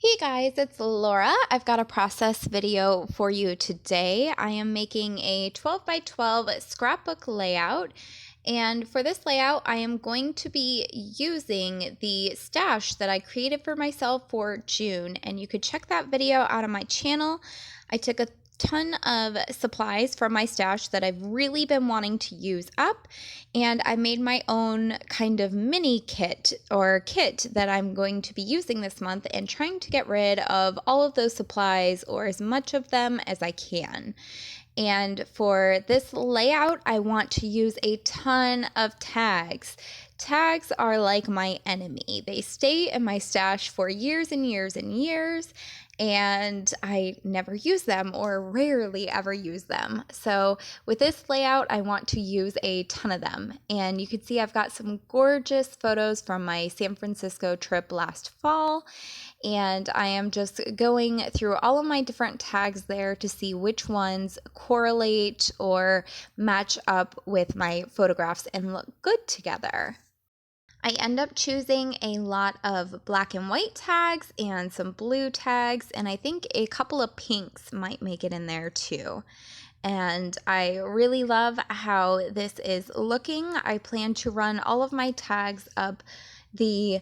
Hey guys, it's Laura. I've got a process video for you today. I am making a 12 by 12 scrapbook layout. And for this layout, I am going to be using the stash that I created for myself for June. And you could check that video out on my channel. I took a ton of supplies from my stash that I've really been wanting to use up, and I made my own kind of mini kit or kit that I'm going to be using this month and trying to get rid of all of those supplies or as much of them as I can. And for this layout, I want to use a ton of tags. Tags are like my enemy. They stay in my stash for years and years and years, and I never use them or rarely ever use them. So with this layout, I want to use a ton of them. And you can see I've got some gorgeous photos from my San Francisco trip last fall. And I am just going through all of my different tags there to see which ones correlate or match up with my photographs and look good together. I end up choosing a lot of black and white tags and some blue tags, and I think a couple of pinks might make it in there too. And I really love how this is looking. I plan to run all of my tags up the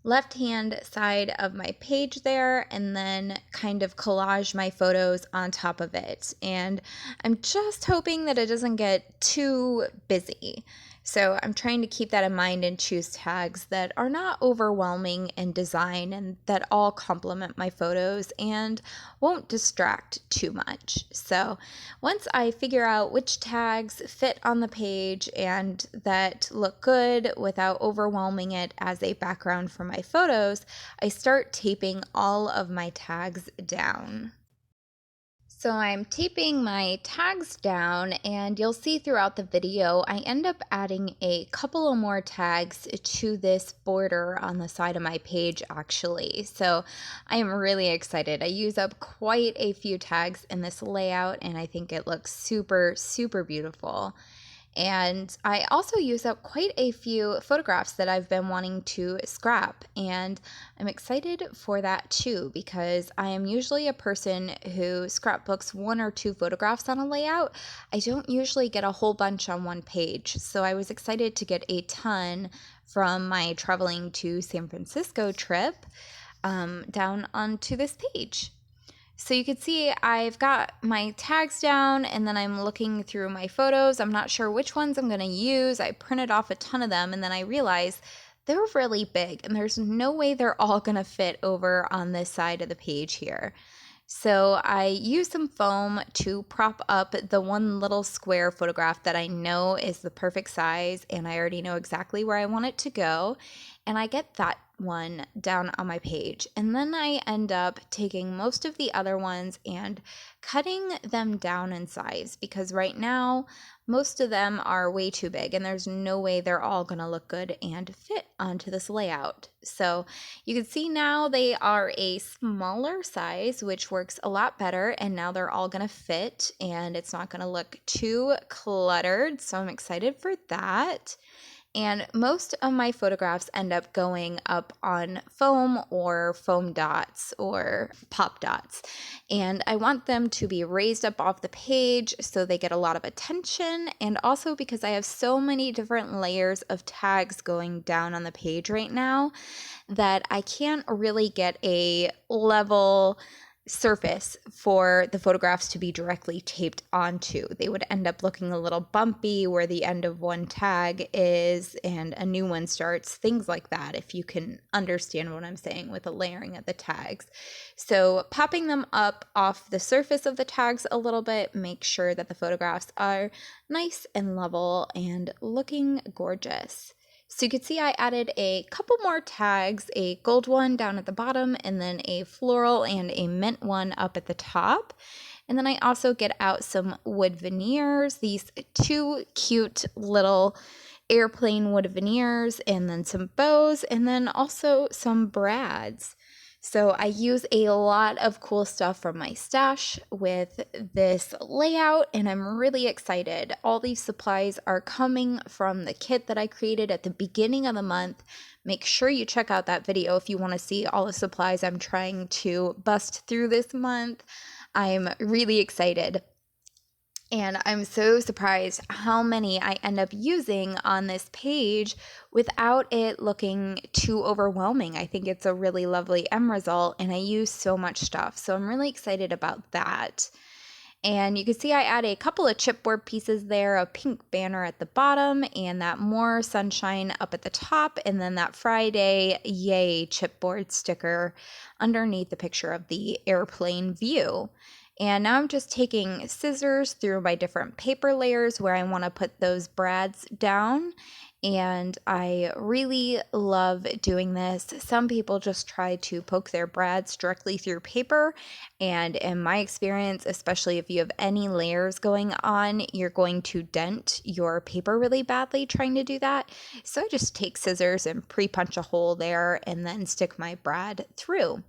left-hand side of my page there and then kind of collage my photos on top of it. And I'm just hoping that it doesn't get too busy. So I'm trying to keep that in mind and choose tags that are not overwhelming in design and that all complement my photos and won't distract too much. So once I figure out which tags fit on the page and that look good without overwhelming it as a background for my photos, I start taping all of my tags down. So I'm taping my tags down, and you'll see throughout the video I end up adding a couple of more tags to this border on the side of my page actually. So I am really excited. I use up quite a few tags in this layout and I think it looks super beautiful. And I also use up quite a few photographs that I've been wanting to scrap, and I'm excited for that too because I am usually a person who scrapbooks one or two photographs on a layout. I don't usually get a whole bunch on one page, so I was excited to get a ton from my traveling to San Francisco trip down onto this page. So you can see I've got my tags down and then I'm looking through my photos. I'm not sure which ones I'm going to use. I printed off a ton of them and then I realized they're really big and there's no way they're all going to fit over on this side of the page here. So I used some foam to prop up the one little square photograph that I know is the perfect size and I already know exactly where I want it to go. And I get that one down on my page. And then I end up taking most of the other ones and cutting them down in size because right now most of them are way too big and there's no way they're all going to look good and fit onto this layout. So you can see now they are a smaller size, which works a lot better, and now they're all going to fit and it's not going to look too cluttered. So I'm excited for that. And most of my photographs end up going up on foam or foam dots or pop dots. And I want them to be raised up off the page so they get a lot of attention. And also because I have so many different layers of tags going down on the page right now that I can't really get a level surface for the photographs to be directly taped onto. They would end up looking a little bumpy where the end of one tag is and a new one starts, things like that, if you can understand what I'm saying with the layering of the tags. So popping them up off the surface of the tags a little bit, make sure that the photographs are nice and level and looking gorgeous. So you can see I added a couple more tags, a gold one down at the bottom and then a floral and a mint one up at the top. And then I also get out some wood veneers, these two cute little airplane wood veneers, and then some bows, and then also some brads. So I use a lot of cool stuff from my stash with this layout, and I'm really excited. All these supplies are coming from the kit that I created at the beginning of the month. Make sure you check out that video if you want to see all the supplies I'm trying to bust through this month. I'm really excited. And I'm so surprised how many I end up using on this page without it looking too overwhelming. I think it's a really lovely end result, and I use so much stuff. So I'm really excited about that. And you can see I add a couple of chipboard pieces there, a pink banner at the bottom and that more sunshine up at the top, and then that Friday yay chipboard sticker underneath the picture of the airplane view. And now I'm just taking scissors through my different paper layers where I want to put those brads down. And I really love doing this. Some people just try to poke their brads directly through paper. And in my experience, especially if you have any layers going on, you're going to dent your paper really badly trying to do that. So I just take scissors and pre-punch a hole there and then stick my brad through.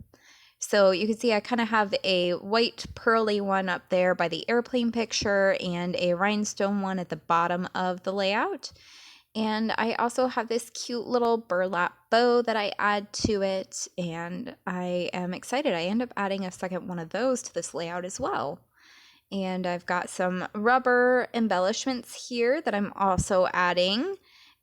So you can see I kind of have a white pearly one up there by the airplane picture and a rhinestone one at the bottom of the layout. And I also have this cute little burlap bow that I add to it, and I am excited. I end up adding a second one of those to this layout as well. And I've got some rubber embellishments here that I'm also adding.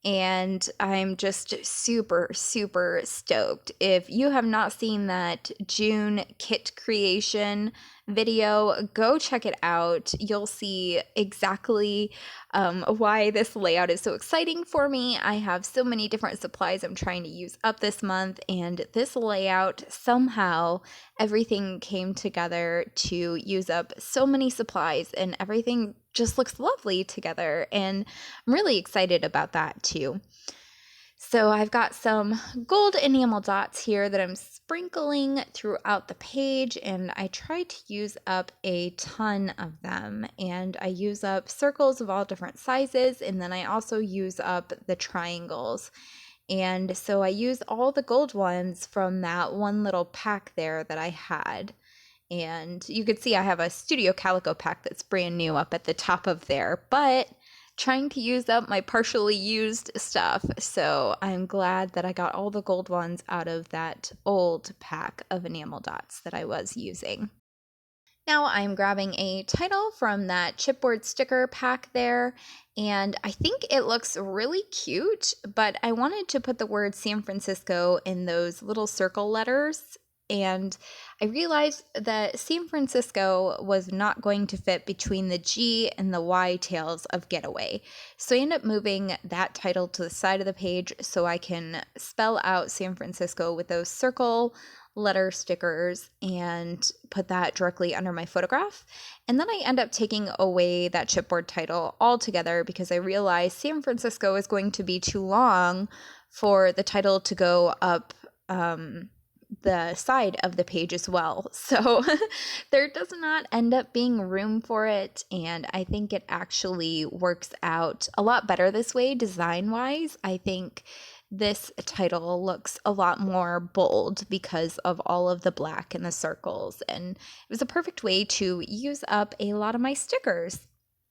And I'm just super, super stoked. If you have not seen that June kit creation video, go check it out. You'll see exactly why this layout is so exciting for me. I have so many different supplies I'm trying to use up this month, and this layout, somehow everything came together to use up so many supplies, and everything just looks lovely together, and I'm really excited about that too. So I've got some gold enamel dots here that I'm sprinkling throughout the page, and I try to use up a ton of them. And I use up circles of all different sizes, and then I also use up the triangles. And so I use all the gold ones from that one little pack there that I had. And you can see I have a Studio Calico pack that's brand new up at the top of there, but trying to use up my partially used stuff. So I'm glad that I got all the gold ones out of that old pack of enamel dots that I was using. Now I'm grabbing a title from that chipboard sticker pack there, and I think it looks really cute, but I wanted to put the word San Francisco in those little circle letters. And I realized that San Francisco was not going to fit between the G and the Y tails of Getaway. So I ended up moving that title to the side of the page so I can spell out San Francisco with those circle letter stickers and put that directly under my photograph. And then I end up taking away that chipboard title altogether because I realized San Francisco is going to be too long for the title to go up the side of the page as well. So there does not end up being room for it, and I think it actually works out a lot better this way design-wise. I think this title looks a lot more bold because of all of the black and the circles, and it was a perfect way to use up a lot of my stickers.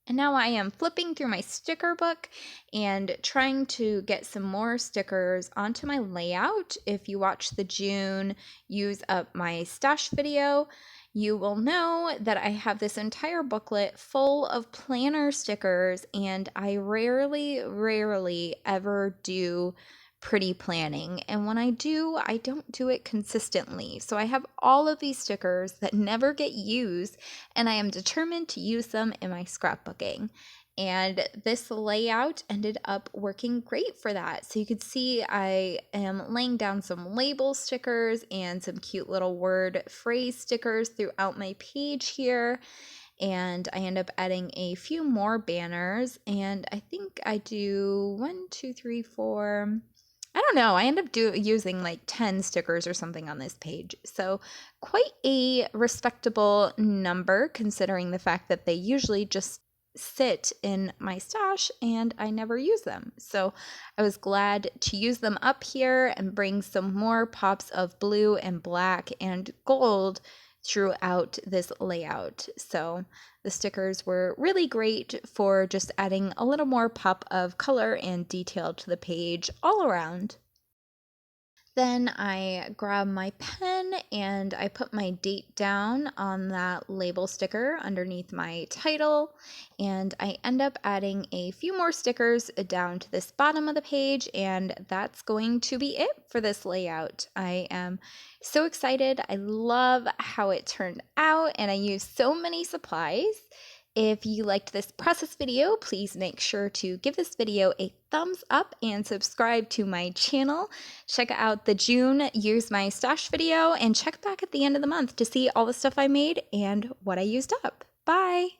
And now I am flipping through my sticker book and trying to get some more stickers onto my layout. If you watch the June Use Up My Stash video, you will know that I have this entire booklet full of planner stickers, and I rarely ever do pretty planning, and when I do, I don't do it consistently. So I have all of these stickers that never get used, and I am determined to use them in my scrapbooking. And this layout ended up working great for that. So you could see I am laying down some label stickers and some cute little word phrase stickers throughout my page here. And I end up adding a few more banners, and I think I do 1, 2, 3, 4. I don't know, I end up using like 10 stickers or something on this page. So quite a respectable number considering the fact that they usually just sit in my stash and I never use them. So I was glad to use them up here and bring some more pops of blue and black and gold throughout this layout. So the stickers were really great for just adding a little more pop of color and detail to the page all around. Then I grab my pen and I put my date down on that label sticker underneath my title, and I end up adding a few more stickers down to this bottom of the page, and that's going to be it for this layout. I am so excited. I love how it turned out, and I used so many supplies. If you liked this process video, please make sure to give this video a thumbs up and subscribe to my channel. Check out the June Use My Stash video and check back at the end of the month to see all the stuff I made and what I used up. Bye!